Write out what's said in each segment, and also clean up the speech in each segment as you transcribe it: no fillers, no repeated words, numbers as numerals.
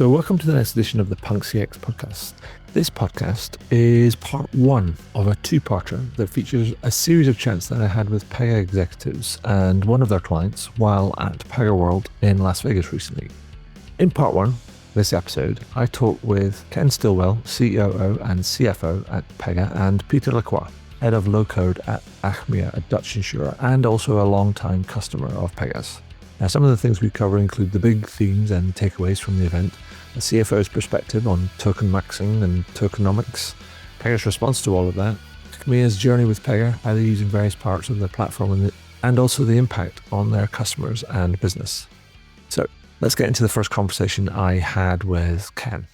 So welcome to the next edition of the Punk CX podcast. This podcast is part one of a two-parter that features a series of chats that I had with Pega executives and one of their clients while at Pegaworld in Las Vegas recently. In part one, this episode, I talked with Ken Stillwell, COO and CFO at Pega, and Peter Lacroix, head of low-code at Achmea, a Dutch insurer, and also a long-time customer of Pega's. Now, some of the things we cover include the big themes and takeaways from the event, a CFO's perspective on tokenmaxxing and tokenomics, Pega's response to all of that, Achmea's journey with Pega, how they're using various parts of their platform, and also the impact on their customers and business. So let's get into the first conversation I had with Ken.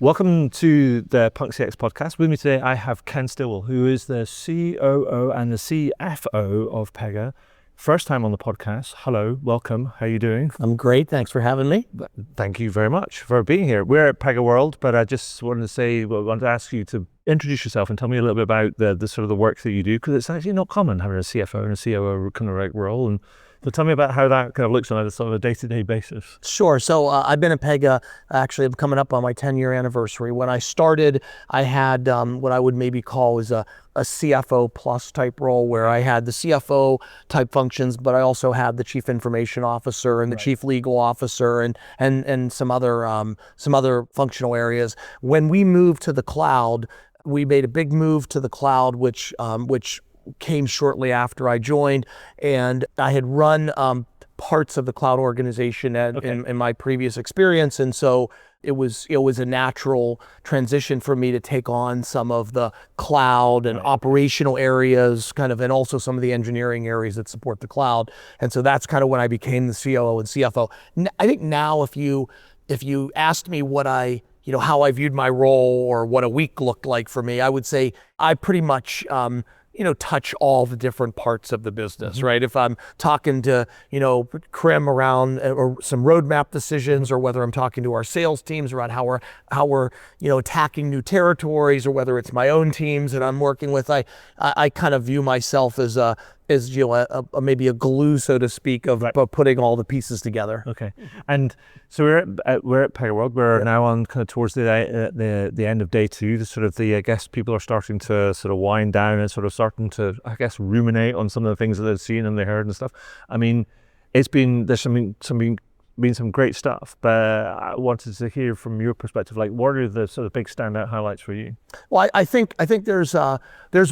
Welcome to the Punk CX podcast. With me today, I have Ken Stillwell, who is the COO and the CFO of Pega. First time on the podcast. Hello, welcome. How are you doing? I'm great. Thanks for having me. Thank you very much for being here. We're at Pegaworld, but I just wanted to wanted to ask you to introduce yourself and tell me a little bit about the sort of the work that you do, because it's actually not common having a CFO and a COO kind of like role. And so tell me about how that kind of looks on a sort of a day-to-day basis. Sure. So I've been at Pega, actually I'm coming up on my 10-year anniversary. When I started, I had what I would maybe call is a CFO plus type role, where I had the CFO type functions, but I also had the chief information officer and the chief legal officer and some other functional areas. When we moved to the cloud, we made a big move to the cloud, which came shortly after I joined, and I had run parts of the cloud organization in my previous experience, and so it was a natural transition for me to take on some of the cloud and operational areas, and also some of the engineering areas that support the cloud. And so that's kind of when I became the COO and CFO. I think now, if you asked me what how I viewed my role or what a week looked like for me, I would say I pretty much touch all the different parts of the business, right? If I'm talking to, Krim around or some roadmap decisions, or whether I'm talking to our sales teams around how we're attacking new territories, or whether it's my own teams that I'm working with, I kind of view myself as maybe a glue, so to speak, of putting all the pieces together. Okay, and so we're at Pegaworld. We're now on kind of towards the end of day two. I guess people are starting to sort of wind down and sort of starting to, I guess, ruminate on some of the things that they've seen and they heard and stuff. I mean, there's been some great stuff, but I wanted to hear from your perspective, like, what are the sort of big standout highlights for you? Well, I think there's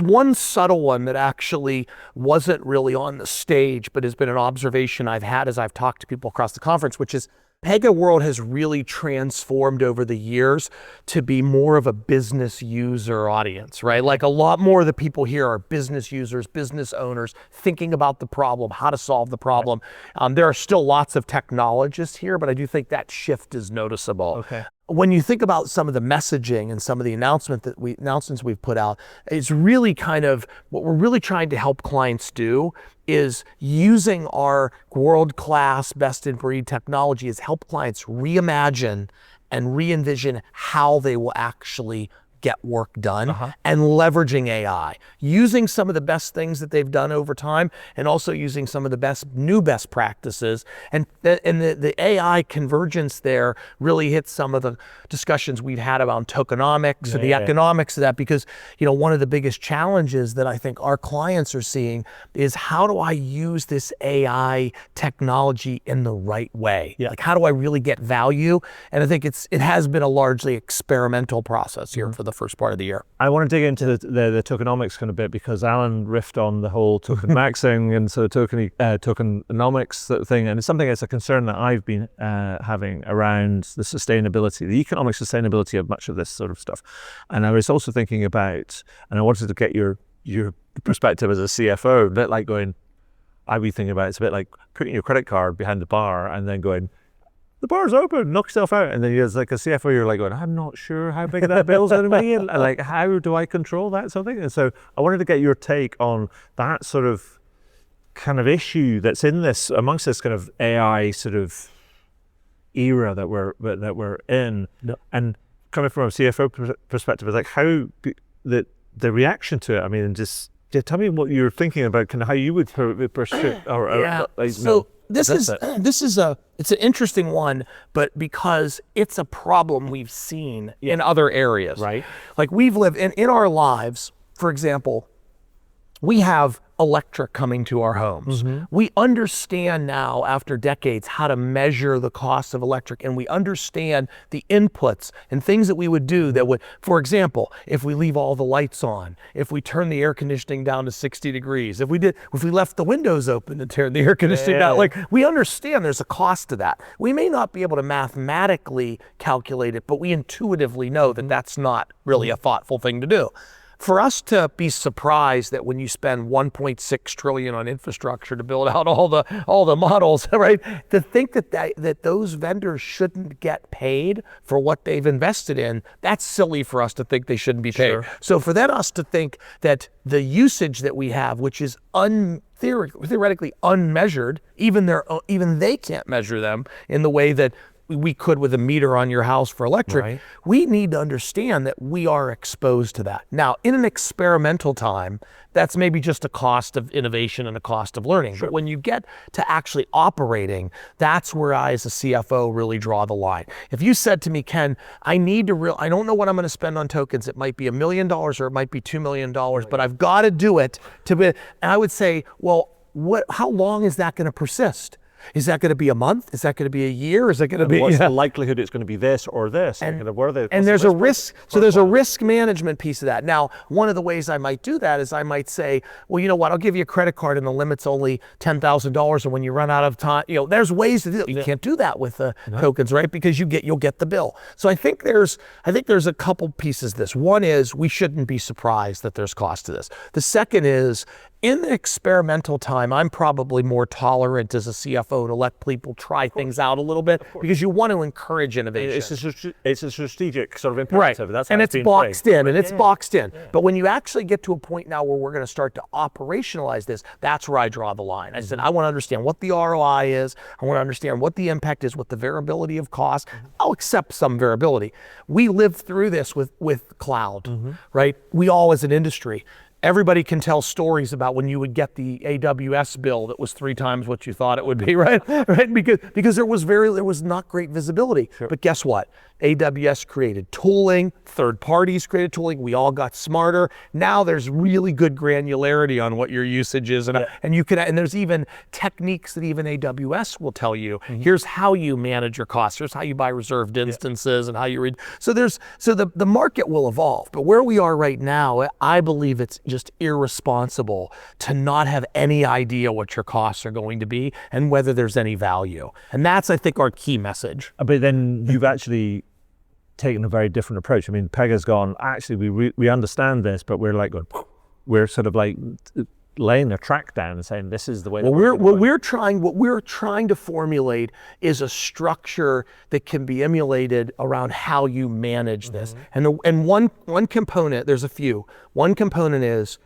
one subtle one that actually wasn't really on the stage, but has been an observation I've had as I've talked to people across the conference, which is Pegaworld has really transformed over the years to be more of a business user audience, right? Like, a lot more of the people here are business users, business owners, thinking about the problem, how to solve the problem. There are still lots of technologists here, but I do think that shift is noticeable. Okay. When you think about some of the messaging and some of the announcements we've put out, it's really kind of what we're really trying to help clients do is using our world-class, best-in-breed technology is help clients reimagine and re-envision how they will actually get work done, and leveraging AI, using some of the best things that they've done over time, and also using some of the new best practices. And the AI convergence there really hits some of the discussions we've had about tokenomics and the economics of that, because one of the biggest challenges that I think our clients are seeing is, how do I use this AI technology in the right way? Like, how do I really get value? And I think it has been a largely experimental process here for the first part of the year. I want to dig into the tokenomics kind of bit, because Alan riffed on the whole tokenmaxxing and so tokenomics sort of thing, and it's something that's a concern that I've been having around the sustainability, the economic sustainability of much of this sort of stuff. And I was also thinking about, and I wanted to get your perspective as a CFO, a bit like going, I'd be thinking about it's a bit like putting your credit card behind the bar and then going, the bar's open, knock yourself out. And then as like a CFO, you're like going, I'm not sure how big that bill's going to be. And like, how do I control that sort of thing? And so I wanted to get your take on that sort of kind of issue that's in this, amongst this kind of AI sort of era that we're in. And coming from a CFO perspective, is like how the reaction to it. I mean, just tell me what you're thinking about, kind of how you would pursue. this is it's an interesting one, but because it's a problem we've seen in other areas. Right. Like we've lived in our lives, for example, we have electric coming to our homes. We understand now, after decades, how to measure the cost of electric, and we understand the inputs and things that we would do that would, for example, if we leave all the lights on, if we turn the air conditioning down to 60 degrees, if we left the windows open and turn the air conditioning down, like we understand there's a cost to that. We may not be able to mathematically calculate it, but we intuitively know that that's not really a thoughtful thing to do. For us to be surprised that when you spend 1.6 trillion on infrastructure to build out all the models, right? To think that those vendors shouldn't get paid for what they've invested in, that's silly for us to think they shouldn't be paid. So for us to think that the usage that we have, which is theoretically unmeasured, even they can't measure them in the way that we could with a meter on your house for electric, we need to understand that we are exposed to that. Now, in an experimental time, that's maybe just a cost of innovation and a cost of learning. But when you get to actually operating, that's where I, as a CFO, really draw the line. If you said to me, Ken, I don't know what I'm going to spend on tokens. It might be $1 million or it might be $2 million, but I've got to do it and I would say, well, how long is that going to persist? Is that going to be a month? Is that going to be a year? Is that going to be? What's the likelihood it's going to be this or this? And there's a risk. So there's a risk management piece of that. Now, one of the ways I might do that is I might say, well, you know what? I'll give you a credit card and the limit's only $10,000, and when you run out of time, there's ways to do it. You can't do that with tokens, right? Because you'll get the bill. So I think there's a couple pieces to this. One is we shouldn't be surprised that there's cost to this. The second is, in the experimental time, I'm probably more tolerant as a CFO to let people try things out a little bit, because you want to encourage innovation. It's a strategic sort of imperative. That's and it's boxed in, and it's boxed in. But when you actually get to a point now where we're going to start to operationalize this, that's where I draw the line. I said, I want to understand what the ROI is. I want to understand what the impact is, what the variability of cost. I'll accept some variability. We lived through this with cloud, right? We all, as an industry, everybody can tell stories about when you would get the AWS bill that was 3 times what you thought it would be, right? Because there was not great visibility. But guess what? AWS created tooling, third parties created tooling, we all got smarter. Now there's really good granularity on what your usage is, and there's even techniques that even AWS will tell you. Here's how you manage your costs, here's how you buy reserved instances, and how you read. So the market will evolve, but where we are right now, I believe it's just irresponsible to not have any idea what your costs are going to be and whether there's any value. And that's, I think, our key message. But then you've actually taken a very different approach. I mean, Pega's gone, actually, we understand this, but we're sort of like laying a track down and saying this is the way. What we're trying to formulate is a structure that can be emulated around how you manage this. And one component, there's a few. One component is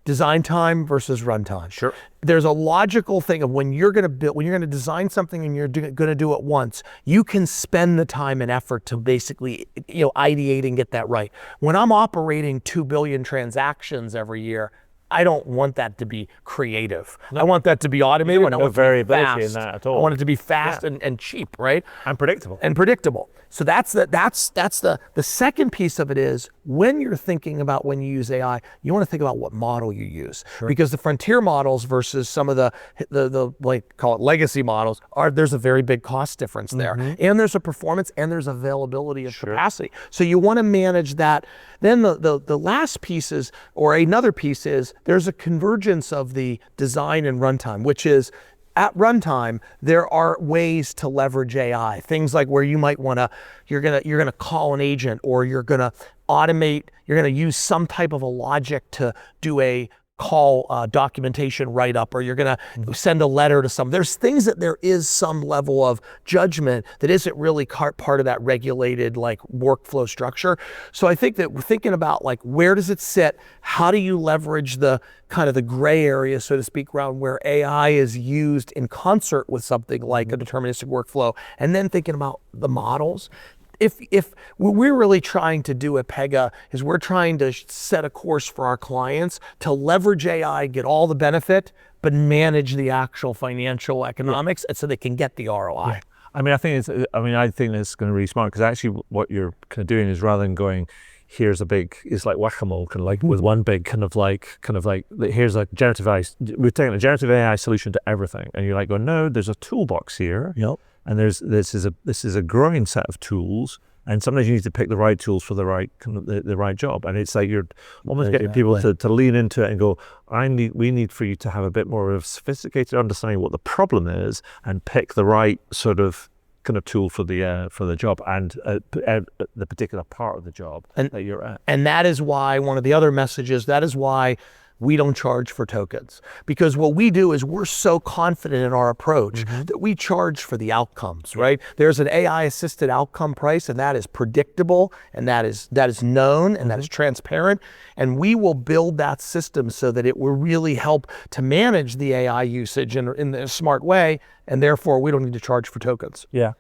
design time versus runtime. Sure. There's a logical thing of when you're going to design something and you're going to do it once, you can spend the time and effort to basically ideate and get that right. When I'm operating 2 billion transactions every year, I don't want that to be creative. I want that to be automated. I want variability in that at all. I want it to be fast and cheap, right? And predictable. So that's the second piece of it is when you're thinking about when you use AI, you want to think about what model you use. Because the frontier models versus some of the like call it legacy models there's a very big cost difference there. And there's a performance and there's availability of capacity. So you want to manage that. Then the last piece is, or another piece is, there's a convergence of the design and runtime, which is at runtime, there are ways to leverage AI. Things like where you might want to, you're gonna call an agent, or you're gonna automate, you're gonna use some type of a logic to do a call documentation write-up, or you're gonna send a letter to some. There's things that there is some level of judgment that isn't really part of that regulated like workflow structure. So I think that we're thinking about like, where does it sit? How do you leverage the kind of the gray area, so to speak, around where AI is used in concert with something like a deterministic workflow, and then thinking about the models. If what we're really trying to do at Pega is we're trying to set a course for our clients to leverage AI, get all the benefit, but manage the actual financial economics, and so they can get the ROI. Yeah. I mean, I think it's going to be really smart, because actually what you're kind of doing is, rather than going, here's a big, it's like whack-a-mole, kind of like with one big kind of like, here's a generative AI, we're taking a generative AI solution to everything. And you're like going, no, there's a toolbox here. Yep. And this is a growing set of tools. And sometimes you need to pick the right tools for the right kind of the right job. And it's like you're almost getting people to lean into it and go, we need for you to have a bit more of a sophisticated understanding of what the problem is, and pick the right sort of kind of tool for the job and the particular part of the job that you're at. And that is why one of the other messages, that is why we don't charge for tokens, because what we do is we're so confident in our approach that we charge for the outcomes, right? There's an AI assisted outcome price, and that is predictable, and that is known, and that is transparent. And we will build that system so that it will really help to manage the AI usage in a smart way. And therefore we don't need to charge for tokens. Yeah.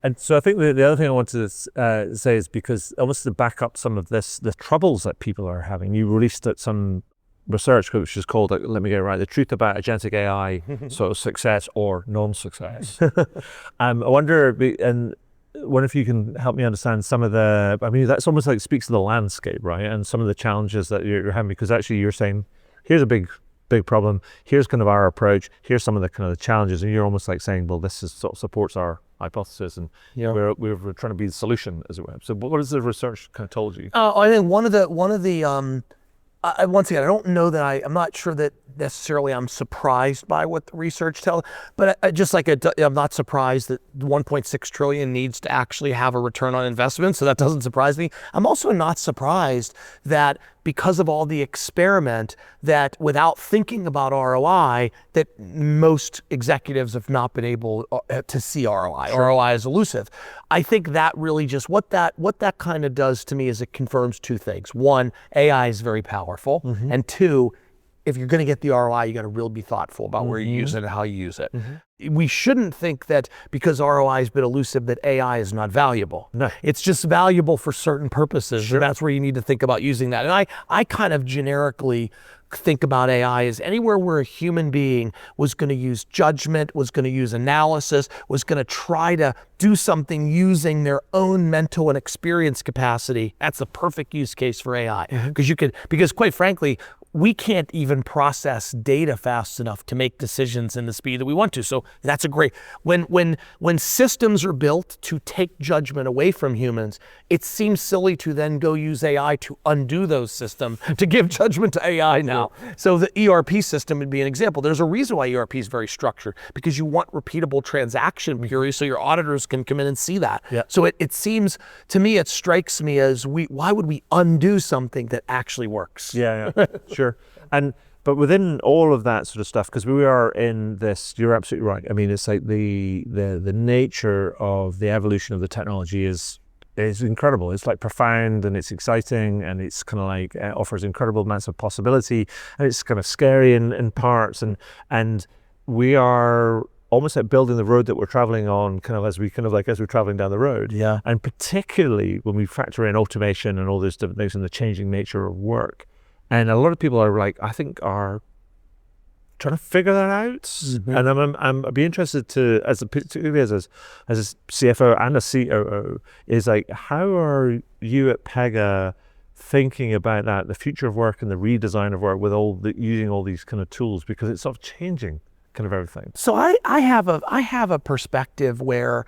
And so I think the other thing I wanted to say is, because almost to back up some of the troubles that people are having, you released some research which is called, let me get it right, the truth about agentic AI, so success or non-success. I wonder if you can help me understand some of that's almost like speaks to the landscape, right? And some of the challenges that you're having, because actually you're saying, here's a big problem, here's kind of our approach, here's some of the kind of the challenges, and you're almost like saying, well, this is sort of supports our hypothesis, and we're trying to be the solution, as it were. So what has the research kind of told you? I think one of the once again, I don't know that I'm not sure that necessarily I'm surprised by what the research tells, but I'm not surprised that 1.6 trillion needs to actually have a return on investment. So that doesn't surprise me. I'm also not surprised that because of all the experiment, that without thinking about ROI, that most executives have not been able to see ROI. Sure. ROI is elusive. I think that really just what that kind of does to me is it confirms two things. One, AI is very powerful, and two, if you're going to get the ROI, you got to really be thoughtful about where you use it and how you use it. We shouldn't think that because ROI has been elusive that AI is not valuable. No, it's just valuable for certain purposes. Sure. And that's where you need to think about using that. And I kind of generically think about AI as anywhere where a human being was going to use judgment, was going to use analysis, was going to try to do something using their own mental and experience capacity. That's the perfect use case for AI. Because quite frankly, we can't even process data fast enough to make decisions in the speed that we want to. So that's a great, when systems are built to take judgment away from humans, it seems silly to then go use AI to undo those systems, to give judgment to AI now. So the ERP system would be an example. There's a reason why ERP is very structured, because you want repeatable transaction periods so your auditors can come in and see that. Yeah. So it seems, to me, it strikes me as why would we undo something that actually works? Yeah. Sure. But within all of that sort of stuff, because we are in this, you're absolutely right. I mean, it's like the nature of the evolution of the technology is incredible. It's like profound, and it's exciting, and it's kind of like offers incredible amounts of possibility, and it's kind of scary in parts, and we are almost like building the road that we're traveling on, as we're traveling down the road. Yeah. And particularly when we factor in automation and all those different things and the changing nature of work. And a lot of people are are trying to figure that out. And I'd be interested to, particularly as a CFO and a COO, is like, how are you at Pega thinking about that, the future of work and the redesign of work with using all these kind of tools, because it's sort of changing kind of everything. So I have a perspective where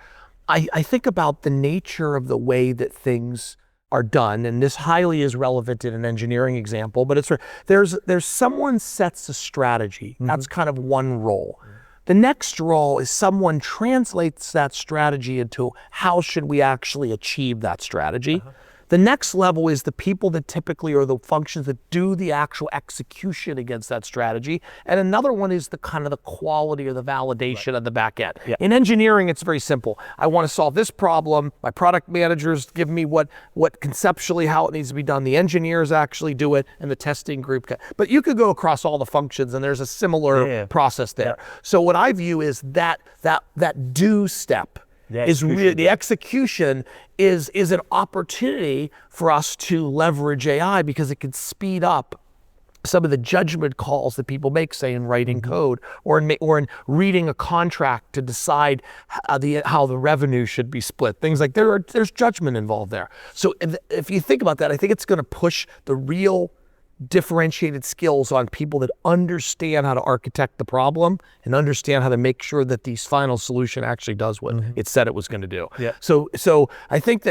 I think about the nature of the way that things are done, and this highly is relevant in an engineering example, but there's someone sets a strategy. That's kind of one role. The next role is someone translates that strategy into how should we actually achieve that strategy. The next level is the people that typically are the functions that do the actual execution against that strategy. And another one is the kind of the quality or the validation of the back end. Yeah. In engineering, it's very simple. I want to solve this problem. My product managers give me what conceptually how it needs to be done. The engineers actually do it, and the testing group. But you could go across all the functions, and there's a similar process there. Yeah. So what I view is that do step. The execution is an opportunity for us to leverage AI, because it can speed up some of the judgment calls that people make, say in writing code or in reading a contract to decide how the revenue should be split. Things like there's judgment involved there. So if you think about that, I think it's going to push the real differentiated skills on people that understand how to architect the problem and understand how to make sure that the final solution actually does what it said it was going to do. Yeah. So I think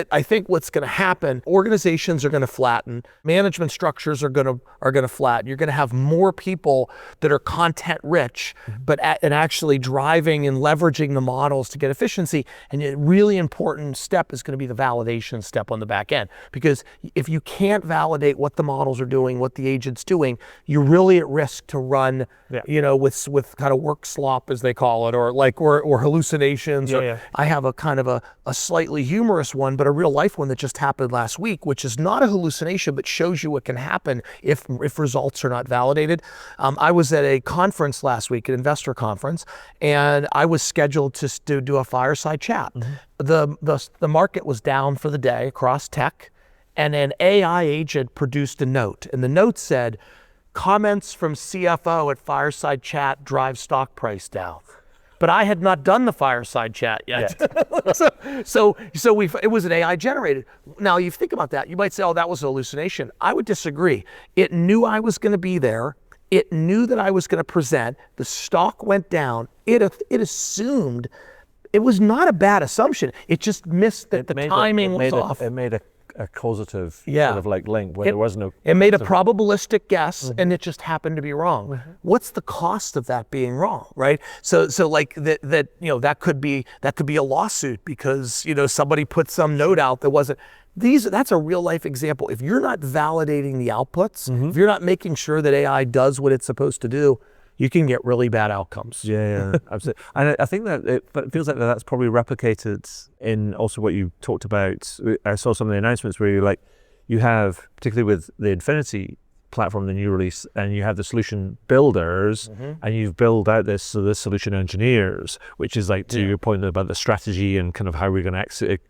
what's going to happen, organizations are going to flatten, management structures are going to flatten. You're going to have more people that are content rich, and actually driving and leveraging the models to get efficiency. And a really important step is going to be the validation step on the back end, because if you can't validate what the models are doing, what the agent's doing, you're really at risk to run, with kind of work slop, as they call it, or hallucinations. I have a kind of a slightly humorous one, but a real life one that just happened last week, which is not a hallucination, but shows you what can happen if results are not validated. I was at a conference last week, an investor conference, and I was scheduled to do a fireside chat. The market was down for the day across tech. And an AI agent produced a note, and the note said, "Comments from CFO at fireside chat drive stock price down." But I had not done the fireside chat yet. So it was an AI generated. Now you think about that, you might say, "Oh, that was a hallucination." I would disagree. It knew I was going to be there. It knew that I was going to present. The stock went down. It assumed. It was not a bad assumption. It just missed that the timing was off. It made a causative sort of like link where there was no. It made a probabilistic guess, and it just happened to be wrong. What's the cost of that being wrong, right? So like that could be a lawsuit because somebody put some note out that wasn't. That's a real life example. If you're not validating the outputs, if you're not making sure that AI does what it's supposed to do, you can get really bad outcomes. Yeah, absolutely. And I think that it feels like that's probably replicated in also what you talked about. I saw some of the announcements where you have, particularly with the Infinity platform, the new release, and you have the solution builders, and you've built out the solution engineers, which is like to your point about the strategy and kind of how we're going to exit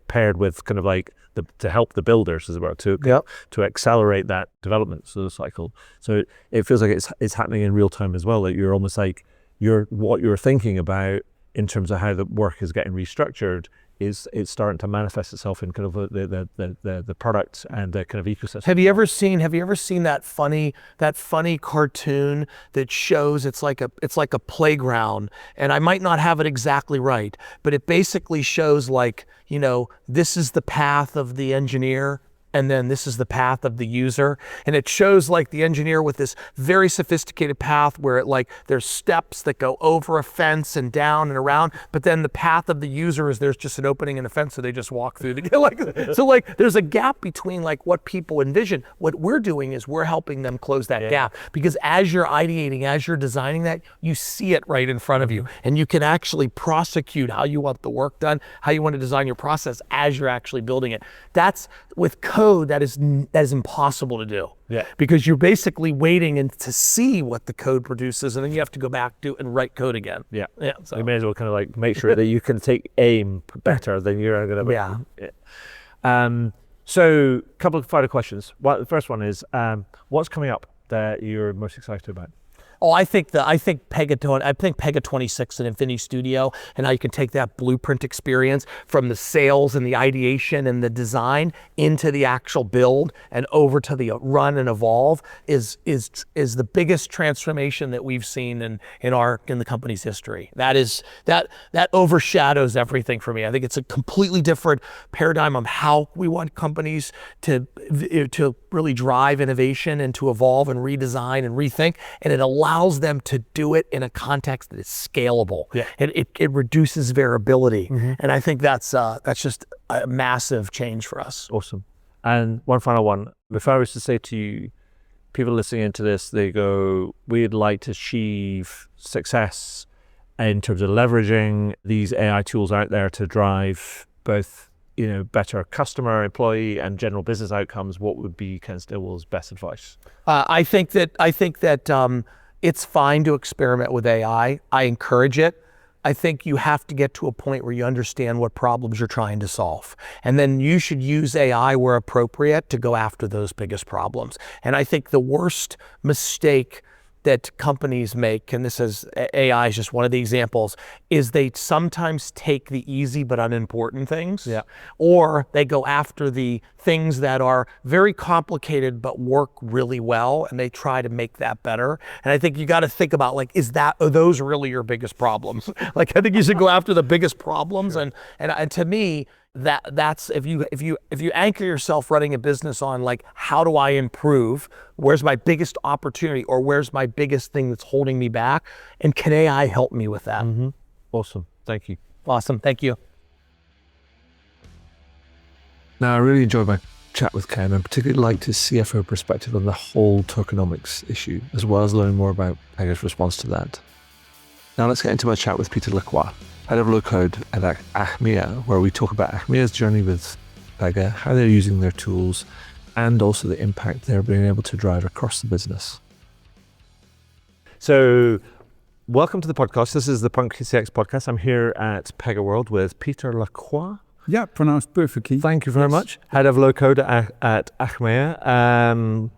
paired with kind of like to help the builders as well to accelerate that development cycle. So it feels like it's happening in real time as well. That you're almost like what you're thinking about in terms of how the work is getting restructured is it's starting to manifest itself in kind of the product and the kind of ecosystem. Have you ever seen that funny cartoon that shows it's like a playground, and I might not have it exactly right, but it basically shows this is the path of the engineer, and then this is the path of the user. And it shows like the engineer with this very sophisticated path where there's steps that go over a fence and down and around, but then the path of the user is there's just an opening in the fence, so they just walk through. So there's a gap between what people envision. What we're doing is we're helping them close that gap, because as you're ideating, as you're designing that, you see it right in front of you, and you can actually prosecute how you want the work done, how you want to design your process as you're actually building it. That's with code. That is impossible to do, because you're basically waiting to see what the code produces, and then you have to go back and write code again. So you may as well kind of make sure that you can take aim better than you're going to. So a couple of final questions. The first one is, what's coming up that you're most excited about? Oh, I think Pega 26 and Infinity Studio, and how you can take that blueprint experience from the sales and the ideation and the design into the actual build and over to the run and evolve is the biggest transformation that we've seen in the company's history. That overshadows everything for me. I think it's a completely different paradigm on how we want companies to really drive innovation and to evolve and redesign and rethink, and it allows them to do it in a context that is scalable. It reduces variability, and I think that's just a massive change for us. Awesome. And one final one. If I was to say to you, people listening into this, they go, we'd like to achieve success in terms of leveraging these AI tools out there to drive both better customer, employee, and general business outcomes, what would be Ken Stillwell's best advice? I think that it's fine to experiment with AI. I encourage it. I think you have to get to a point where you understand what problems you're trying to solve. And then you should use AI where appropriate to go after those biggest problems. And I think the worst mistake that companies make, and this is AI is just one of the examples, is they sometimes take the easy but unimportant things, or they go after the things that are very complicated but work really well, and they try to make that better. And I think you got to think about, like, are those really your biggest problems? Like, I think you should go after the biggest problems. Sure. And to me, that's if you anchor yourself running a business on, like, how do I improve? Where's my biggest opportunity, or where's my biggest thing that's holding me back? And can AI help me with that? Mm-hmm. Awesome. Thank you. Awesome. Thank you. Now, I really enjoyed my chat with Ken, and particularly liked his CFO perspective on the whole tokenomics issue, as well as learning more about Pega's response to that. Now let's get into my chat with Peter Lacroix, head of low-code at Achmea, where we talk about Achmea's journey with Pega, how they're using their tools, and also the impact they're being able to drive across the business. So, welcome to the podcast. This is the Punk CX podcast. I'm here at Pegaworld with Peter Lacroix. Yeah, pronounced perfectly. Thank you very much. Head of low-code at Achmea.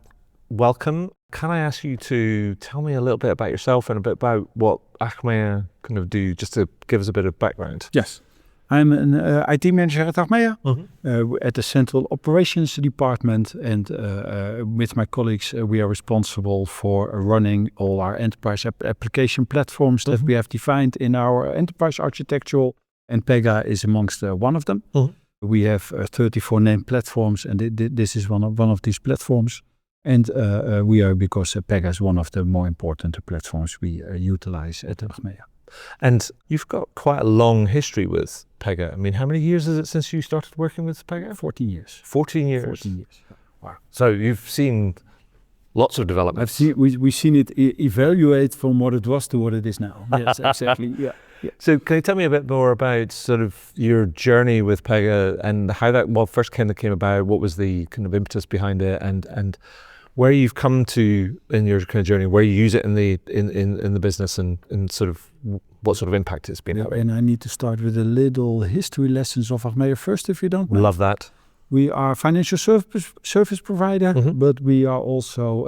Welcome. Can I ask you to tell me a little bit about yourself and a bit about what Achmea kind of do, just to give us a bit of background? Yes. I'm an IT manager at Achmea, at the Central Operations Department, and with my colleagues, we are responsible for running all our enterprise application platforms that we have defined in our enterprise architecture, and Pega is amongst one of them. We have 34 named platforms, and this is one of these platforms. And we are, because Pega is one of the more important platforms we utilize at Achmea. And you've got quite a long history with Pega. I mean, how many years is it since you started working with Pega? 14 years. 14 years? 14 years. Wow. So you've seen lots of developments. We've seen it evaluate from what it was to what it is now. Yes, exactly. Yeah. So can you tell me a bit more about sort of your journey with Pega and how that first kind of came about? What was the kind of impetus behind it, and where you've come to in your kind of journey, where you use it in the business, and sort of what sort of impact it's been having? And I need to start with a little history lessons of Achmea first, if you don't mind. Love that. We are a financial service provider, but we are also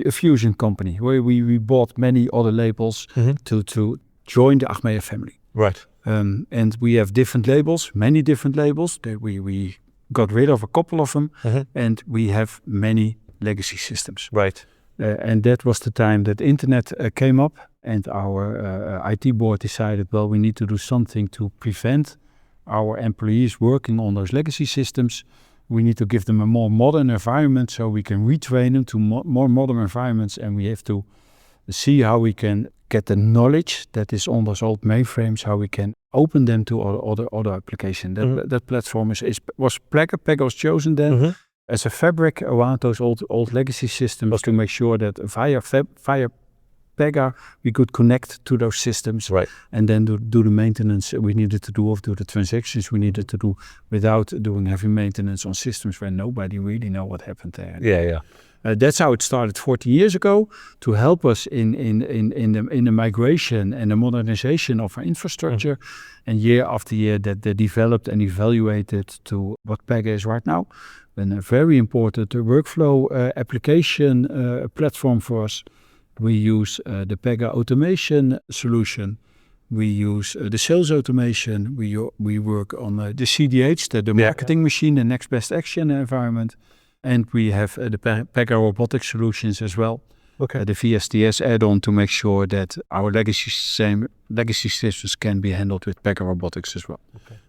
a fusion company where we bought many other labels to join the Achmea family. Right. And we have different labels, many different labels. We got rid of a couple of them, and we have many legacy systems. Right. And that was the time that internet came up, and our IT board decided, well, we need to do something to prevent our employees working on those legacy systems. We need to give them a more modern environment so we can retrain them to more modern environments, and we have to see how we can get the knowledge that is on those old mainframes, how we can open them to other applications. That platform was Pega. Pega was chosen then as a fabric around those old legacy systems to make sure that via Pega we could connect to those systems, and then do the maintenance we needed to do, do the transactions we needed to do, without doing heavy maintenance on systems where nobody really know what happened there. Yeah. That's how it started 40 years ago, to help us in the migration and the modernization of our infrastructure. And year after year that they developed and evaluated to what Pega is right now. And a very important workflow application platform for us. We use the Pega automation solution. We use the sales automation. We work on the CDH, the marketing machine, the next best action environment. And we have the Pega robotic solutions as well. The VSTS add-on to make sure that our legacy systems can be handled with Pega robotics as well.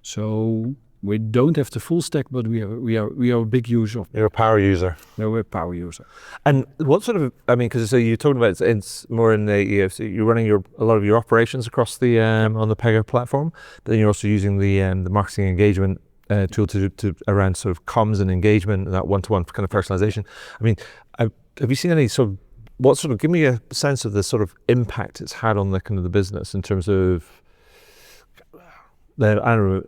So we don't have the full stack, but we are a big user of. You're a power user. No, we're a power user. And what sort of, I mean, because so you're talking about it's more in the so you're running a lot of your operations across the on the Pega platform, but then you're also using the marketing engagement tool to around sort of comms and engagement, and that one-to-one kind of personalization. I mean, have you seen any sort of, give me a sense of the sort of impact it's had on the kind of the business in terms of the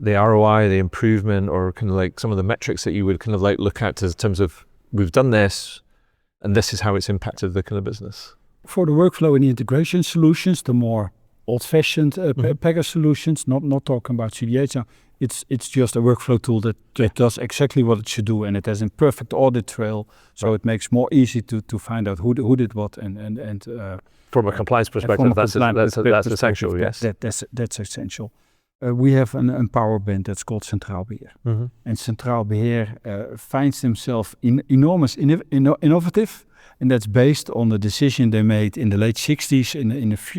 ROI, the improvement, or kind of like some of the metrics that you would kind of like look at in terms of, we've done this and this is how it's impacted the kind of business? For the workflow and the integration solutions, the more old-fashioned Pega solutions, not talking about CDH now. It's just a workflow tool that does exactly what it should do, and it has a perfect audit trail, so it makes more easy to find out who did what and from a compliance perspective, that's essential. Yes, that's essential. We have an power band that's called Centraal Beheer, and Centraal Beheer finds themselves enormous innovative, and that's based on the decision they made in the late 60s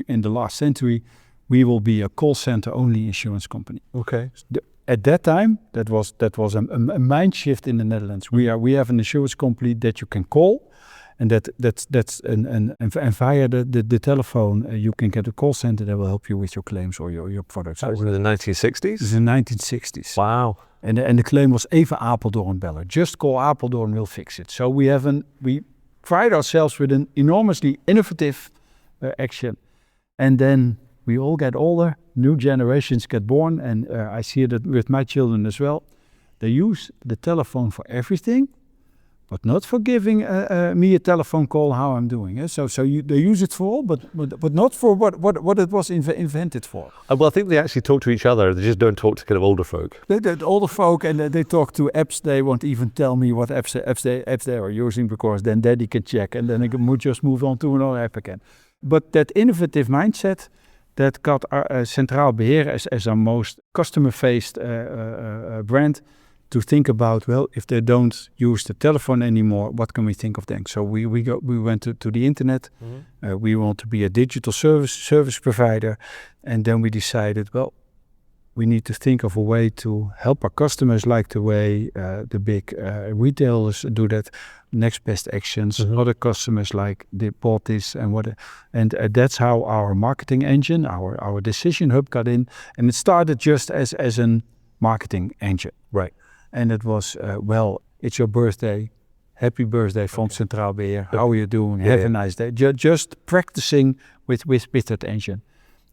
in the last century. We will be a call center only insurance company. Okay. At that time, that was a mind shift in the Netherlands. We have an insurance company that you can call, and and via the telephone you can get a call center that will help you with your claims or your products. That was in the 1960s. It was in the 1960s. Wow. And the claim was even Apeldoorn bellen. Just call Apeldoorn, we'll fix it. So we pride ourselves with an enormously innovative action, and then we all get older, new generations get born, and I see that with my children as well. They use the telephone for everything, but not for giving me a telephone call how I'm doing. They use it for all, but not for what it was invented for. Well, I think they actually talk to each other. They just don't talk to kind of older folk. The older folk, and they talk to apps. They won't even tell me what apps they are using, because then Daddy can check, and then I can just move on to another app again. But that innovative mindset that got Centraal Beheer as our most customer-faced brand to think about, well, if they don't use the telephone anymore, what can we think of then? So we went to the internet. We want to be a digital service provider, and then we decided, well, we need to think of a way to help our customers, like the way the big retailers do that. Next best actions. Other customers like they bought this and that's how our marketing engine, our decision hub got in, and it started just as a marketing engine. Right. And it was well, it's your birthday. Happy birthday from Centraal Beheer. How are you doing? Have a nice day. Just practicing with that engine.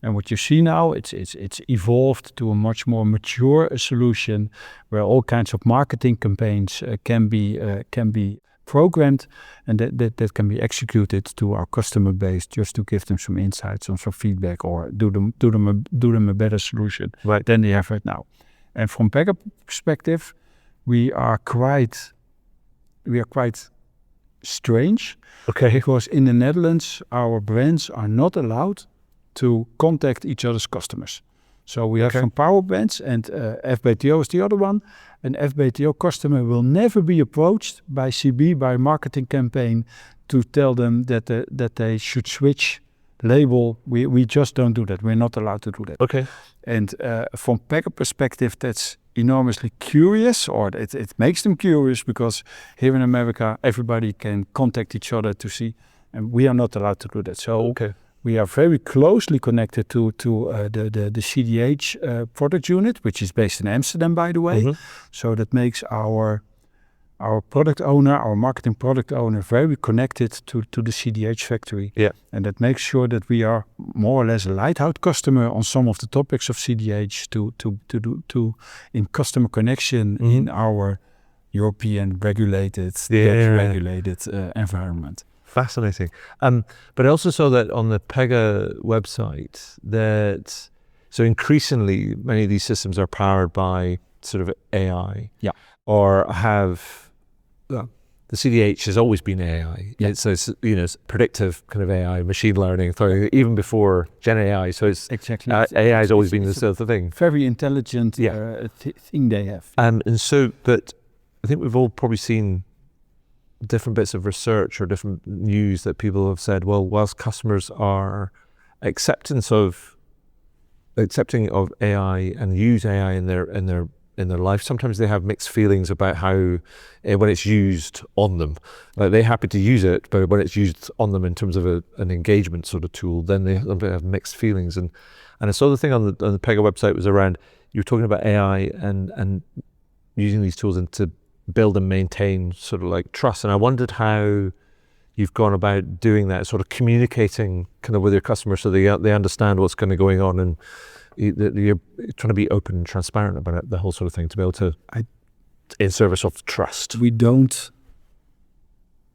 And what you see now, it's evolved to a much more mature solution where all kinds of marketing campaigns can be programmed, and that can be executed to our customer base just to give them some insights and some feedback, or do them a better solution than they have right now. And from Pega perspective, we are quite strange. Okay. Because in the Netherlands, our brands are not allowed to contact each other's customers. So we have some power bands, and FBTO is the other one. An FBTO customer will never be approached by CB, by a marketing campaign, to tell them that they should switch label. We just don't do that. We're not allowed to do that. Okay. And from Pega perspective, that's enormously curious, or it makes them curious, because here in America, everybody can contact each other to see, and we are not allowed to do that. So we are very closely connected to the CDH product unit, which is based in Amsterdam, by the way. So that makes our product owner, our marketing product owner, very connected to the CDH factory. Yeah. And that makes sure that we are more or less a lighthouse customer on some of the topics of CDH to in customer connection in our European regulated environment. Fascinating. But I also saw that on the Pega website that, so increasingly many of these systems are powered by sort of AI. Yeah. Or have, the CDH has always been AI. Yeah. So it's, it's predictive kind of AI, machine learning, even before Gen AI. So it's exactly AI has always been the sort of thing. Very intelligent thing they have. And so, but I think we've all probably seen different bits of research or different news that people have said, well, whilst customers are accepting of AI and use AI in their life, sometimes they have mixed feelings about how when it's used on them. Like they're happy to use it, but when it's used on them in terms of an engagement sort of tool, then they have mixed feelings. And I saw the thing on the Pega website was around, you were talking about AI and using these tools to build and maintain sort of like trust. And I wondered how you've gone about doing that, sort of communicating kind of with your customers so they understand what's kind of going on, and you're trying to be open and transparent about it, the whole sort of thing, to be able to, in service of trust. We don't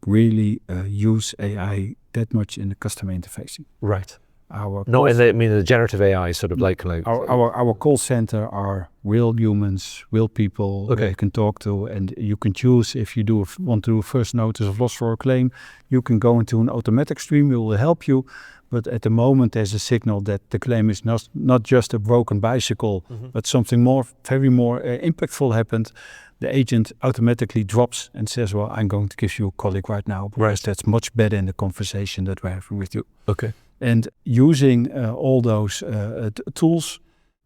really use AI that much in the customer interfacing. Right. Our No, call, I mean the generative AI sort of like our call center are real humans, real people Okay. you can talk to, and you can choose if you want to do a first notice of loss for a claim. You can go into an automatic stream. We will help you, but at the moment there's a signal that the claim is not just a broken bicycle, but something very more impactful happened. The agent automatically drops and says, "Well, I'm going to give you a colleague right now because that's much better in the conversation that we're having with you." Okay. And using all those tools,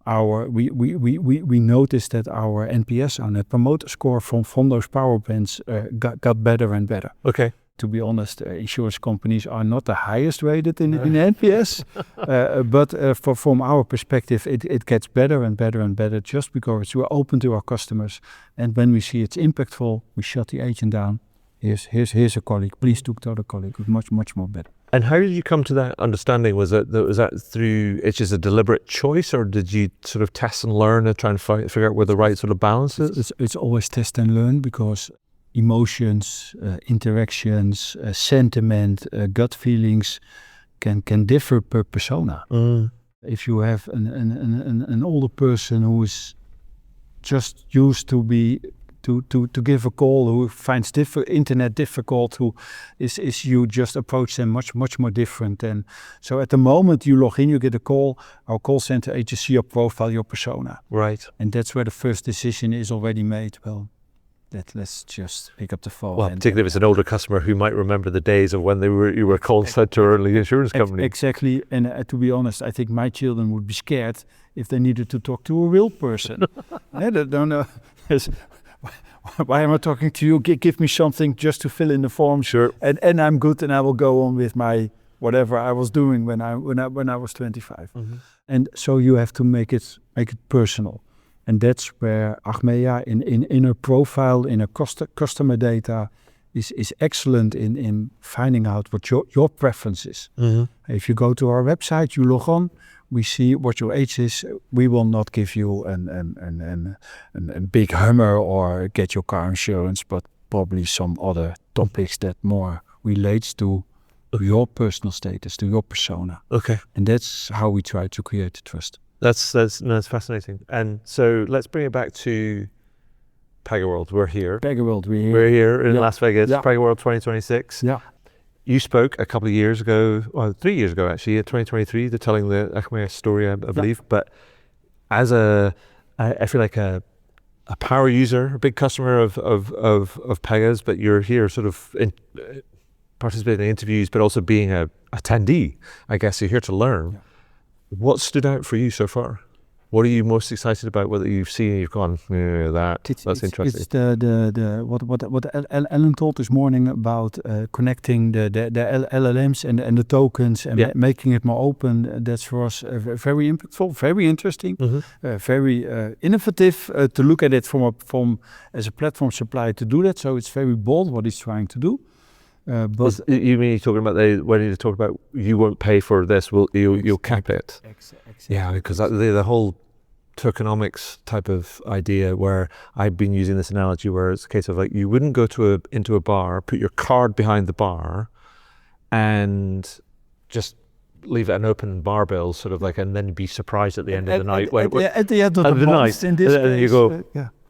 we noticed that our NPS, our Net Promoter Score from those power bands got better and better. Okay. To be honest, insurance companies are not the highest rated in NPS, but from our perspective, it gets better and better and better just because we're open to our customers. And when we see it's impactful, we shut the agent down. Here's a colleague. Please talk to other colleague. Much more better. And how did you come to that understanding? Was that through it's just a deliberate choice, or did you sort of test and learn and try and figure out where the right sort of balance is? It's always test and learn, because emotions, interactions, sentiment, gut feelings can differ per persona. If you have an older person who is just used to give a call, who finds internet difficult, who is you just approach them much more different. And so at the moment you log in, you get a call, our call center agent see your profile, your persona. Right. And that's where the first decision is already made. Well, let's just pick up the phone. Well, particularly if it's an older customer who might remember the days of when you were a call center or the insurance company. Exactly. And to be honest, I think my children would be scared if they needed to talk to a real person. I don't know. Why am I talking to you? Give me something just to fill in the form. Sure. And I'm good, and I will go on with my whatever I was doing when I was 25. And so you have to make it personal. And that's where Achmea in her profile, in her customer data, is excellent in finding out what your preference is. If you go to our website, you log on, we see what your age is. We will not give you a big Hummer or get your car insurance, but probably some other topics that more relates to your personal status, to your persona. Okay. And that's how we try to create trust. That's fascinating. And so let's bring it back to Pegaworld. We're here. Pegaworld, we're here in Las Vegas. Yeah. Pegaworld 2026. Yeah. You spoke a couple of years ago, well, 3 years ago actually, in 2023, they're telling the Achmea story, I believe. But as I feel like a power user, a big customer of Pega's, but you're here sort of participating in interviews, but also being a attendee. I guess you're here to learn. Yeah. What stood out for you so far? What are you most excited about? Whether you've seen, you've gone, that's interesting. It's what Alan told this morning about connecting the LLMs and the tokens and making it more open. That's for us very impactful, very interesting, very innovative to look at it from as a platform supplier to do that. So it's very bold what he's trying to do. But you mean you're talking about when you talk about you won't pay for this, you'll cap it? Exactly. Yeah, because the whole tokenomics type of idea, where I've been using this analogy, where it's a case of like you wouldn't go into a bar, put your card behind the bar, and just leave it an open bar bill, sort of like, and then be surprised at the end of the night. At the end of the month, in this and case, you go.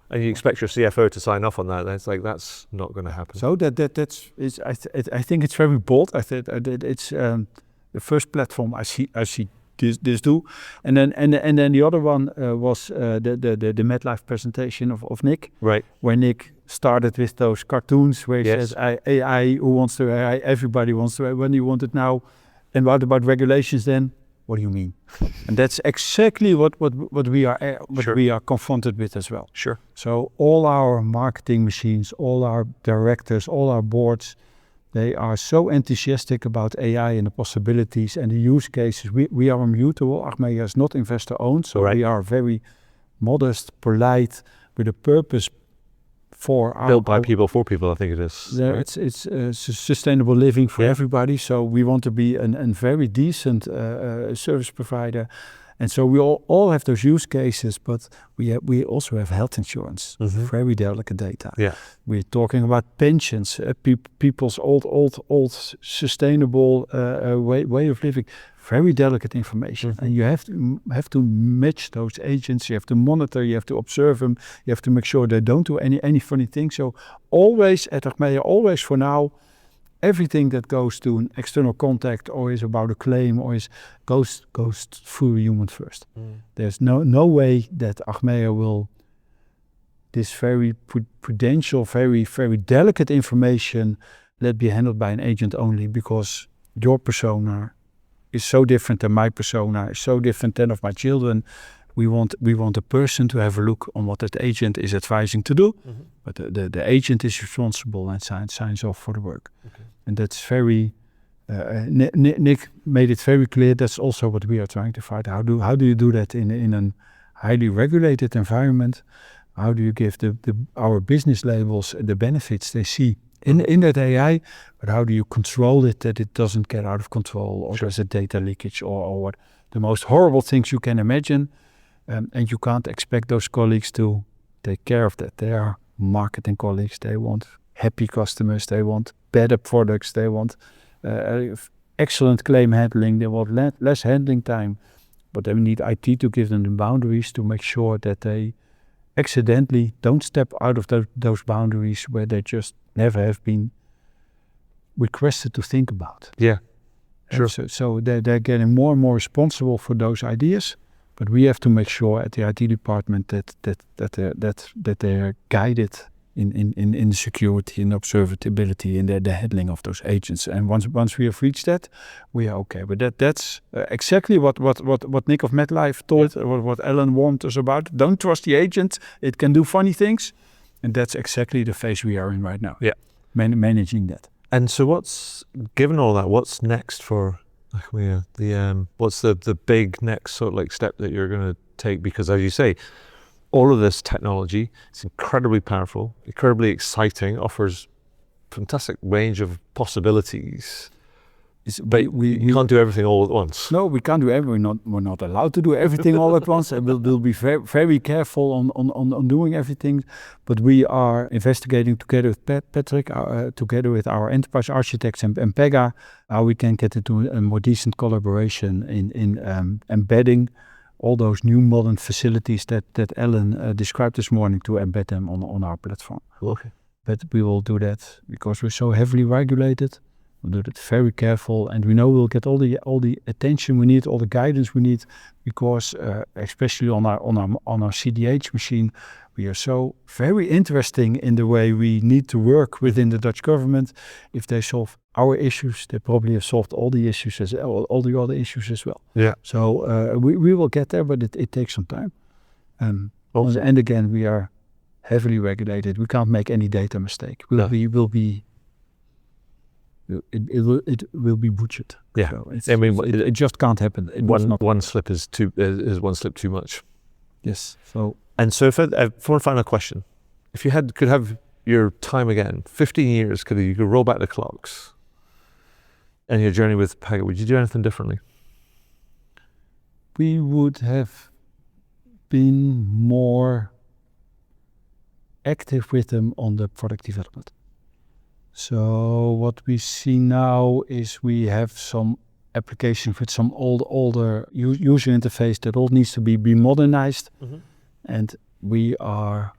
And you expect your CFO to sign off on that. It's like, that's not going to happen. So I think it's very bold. I think it's the first platform I see this do, and then the other one was the MetLife presentation of Nick, right? Where Nick started with those cartoons where he says AI, who wants to AI, everybody wants to AI. When you want it now, and what about regulations then? What do you mean? And that's exactly what we are confronted with as well. Sure. So all our marketing machines, all our directors, all our boards, they are so enthusiastic about AI and the possibilities and the use cases. We are immutable. Achmea is not investor owned, so we are very modest, polite, with a purpose for built by people for people. I think it is. Right? It's sustainable living for everybody. So we want to be a very decent service provider, And so we all have those use cases, but we also have health insurance, very delicate data. Yeah. We're talking about pensions, people's old sustainable way of living, very delicate information. And you have to match those agents. You have to monitor. You have to observe them. You have to make sure they don't do any funny things. So always at Achmea, always for now, everything that goes to an external contact or is about a claim or goes through a human first. There's no way that Achmea will this very prudential, very delicate information let be handled by an agent only, because your persona is so different than my persona, is so different than of my children. We want a person to have a look on what that agent is advising to do, but the agent is responsible and signs off for the work. And that's very, Nick made it very clear, that's also what we are trying to find. How do you do that in a highly regulated environment? How do you give our business labels the benefits they see in that AI, but how do you control it that it doesn't get out of control, or there's a data leakage, or what the most horrible things you can imagine. And you can't expect those colleagues to take care of that. They are marketing colleagues. They want happy customers. They want better products. They want excellent claim handling. They want less handling time. But they need IT to give them the boundaries to make sure that they accidentally don't step out of those boundaries where they just never have been requested to think about. Yeah, sure. So they're getting more and more responsible for those ideas. But we have to make sure at the IT department that they're guided in the security and observability in the handling of those agents. And once we have reached that, we are okay. But that's exactly what Nick of MetLife thought, what Alan warned us about. Don't trust the agent; it can do funny things, and that's exactly the phase we are in right now. Yeah, managing that. And so, given all that, what's next for Achmea? What's the big next sort of like step that you're going to take? Because as you say, all of this technology, it's incredibly powerful, incredibly exciting, offers fantastic range of possibilities. But we can't do everything all at once. No, we can't do everything. We're not allowed to do everything all at once. And we'll be very, very careful on doing everything. But we are investigating together with Patrick, together with our enterprise architects and Pega, how we can get into a more decent collaboration in embedding all those new modern facilities that Alan described this morning, to embed them on our platform. Okay. But we will do that because we're so heavily regulated. We'll do that very careful, and we know we'll get all the attention we need, all the guidance we need, because especially on our CDH machine, we are so very interesting in the way we need to work within the Dutch government. If they solve our issues, they probably have solved all the issues all the other issues as well. Yeah. So we will get there, but it takes some time. And again, we are heavily regulated. We can't make any data mistake. It will be butchered. Yeah, so it just can't happen. One slip is one slip too much. Yes. So for a final question, if you could have your time again, 15 years, you could roll back the clocks, and your journey with Pega, would you do anything differently? We would have been more active with them on the product development. So what we see now is we have some applications with some older user interface that all needs to be modernized, and we are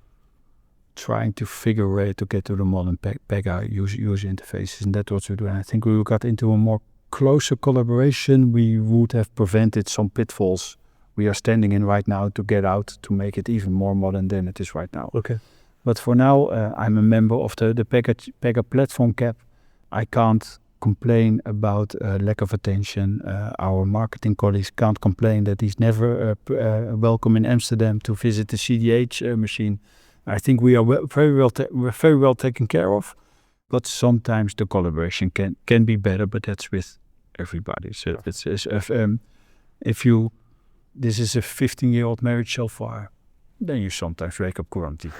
trying to figure a way to get to the modern Pega user interfaces, and that's what we do. And I think we got into a more closer collaboration, we would have prevented some pitfalls we are standing in right now to get out to make it even more modern than it is right now. Okay. But for now, I'm a member of the Pega platform cap. I can't complain about lack of attention. Our marketing colleagues can't complain that he's never welcome in Amsterdam to visit the CDH machine. I think we are very well taken care of. But sometimes the collaboration can be better, but that's with everybody. So this is a 15-year-old marriage so far. Then you sometimes wake up grumpy.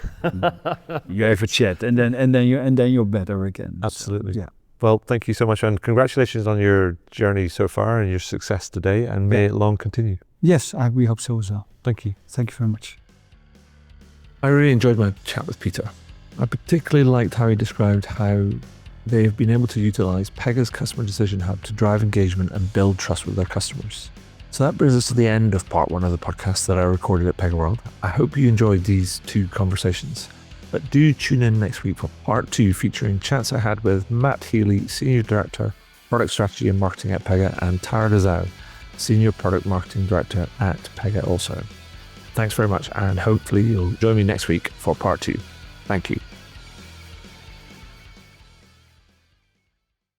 You have a chat, and then you're better again. Absolutely. So, yeah. Well, thank you so much, and congratulations on your journey so far and your success today, and may it long continue. Yes, we hope so as well. Thank you. Thank you very much. I really enjoyed my chat with Peter. I particularly liked how he described how they've been able to utilize Pega's Customer Decision Hub to drive engagement and build trust with their customers. So that brings us to the end of part 1 of the podcast that I recorded at Pegaworld. I hope you enjoyed these 2 conversations, but do tune in next week for part 2 featuring chats I had with Matt Healy, Senior Director, Product Strategy and Marketing at Pega, and Tara Dezau, Senior Product Marketing Director at Pega also. Thanks very much, and hopefully you'll join me next week for part 2. Thank you.